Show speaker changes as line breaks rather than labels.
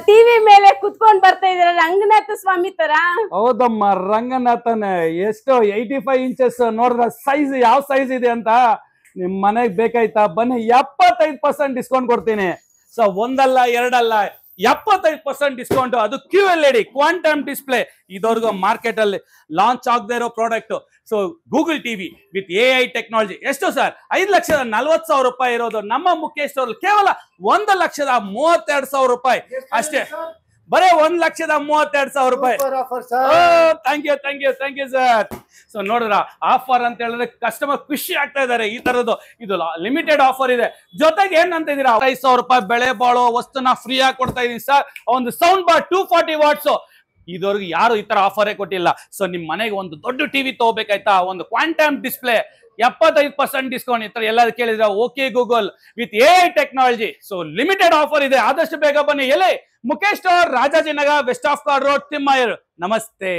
TV ಮೇಲೆ ಕುತ್ಕೊಂಡ್ ಬರ್ತಾ ಇದ್ರ ರಂಗನಾಥ ಸ್ವಾಮಿ ತರ.
ಹೌದಮ್ಮ, ರಂಗನಾಥನೇ. ಎಷ್ಟು 85 ಇಂಚಸ್ ನೋಡಿದ್ರ ಸೈಜ್ ಯಾವ ಸೈಜ್ ಇದೆ ಅಂತ. ನಿಮ್ ಮನೆಗ್ ಬೇಕಾಯ್ತಾ? ಬನ್ನಿ, 75% ಡಿಸ್ಕೌಂಟ್ ಕೊಡ್ತೀನಿ. ಸೊ ಒಂದಲ್ಲ ಎರಡಲ್ಲ, 75% ಡಿಸ್ಕೌಂಟ್. ಅದು QLED ಕ್ವಾಂಟಮ್ ಡಿಸ್ಪ್ಲೇ. ಇದವರೆಗೂ ಮಾರ್ಕೆಟ್ ಅಲ್ಲಿ ಲಾಂಚ್ ಆಗದೆ ಇರೋ product. So Google TV with AI technology. ಎಷ್ಟು ಸರ್? 5,40,000 ರೂಪಾಯಿ ಇರೋದು ನಮ್ಮ ಮುಖೇಶ್ ಅವ್ರಲ್ಲಿ ಕೇವಲ 1,32,000 ರೂಪಾಯಿ ಅಷ್ಟೇ. ಬರೇ 1,32,000 ರೂಪಾಯಿ. Thank you sir. ಸೊ ನೋಡಿದ್ರ, ಆಫರ್ ಅಂತ ಹೇಳಿದ್ರೆ ಕಸ್ಟಮರ್ ಖುಷಿ ಆಗ್ತಾ ಇದಾರೆ. ಈ ತರದ್ದು ಇದು ಲಿಮಿಟೆಡ್ ಆಫರ್ ಇದೆ. ಜೊತೆಗೆ ಏನಂತ ಇದೀರಾ, 5,000 ರೂಪಾಯಿ ಬೆಳೆ ಬಾಳೋ ವಸ್ತುನ ಫ್ರೀ ಆಗಿ ಕೊಡ್ತಾ ಇದೀನಿ ಸರ್. ಒಂದು ಸೌಂಡ್ ಬಾರ್ 240 ವಾಟ್ಸ್. ಇದುವರೆಗೂ ಯಾರು ಈ ತರ ಆಫರೇ ಕೊಟ್ಟಿಲ್ಲ. ಸೊ ನಿಮ್ ಮನೆಗೆ ಒಂದು ದೊಡ್ಡ ಟಿವಿ ತಗೋಬೇಕಾಯ್ತಾ? ಒಂದು ಕ್ವಾಂಟಮ್ ಡಿಸ್ಪ್ಲೇ 75% ಡಿಸ್ಕೌಂಟ್. ಈ ತರ ಎಲ್ಲರೂ ಕೇಳಿದ್ರೆ okay Google with AI technology. So limited offer ಇದೆ, ಆದಷ್ಟು ಬೇಗ ಬನ್ನಿ. ಎಲ್ಲಿ? Mukesh store, Rajajinagar, west of chord road, ತಿಮ್ಮಾಯರ್. ನಮಸ್ತೆ.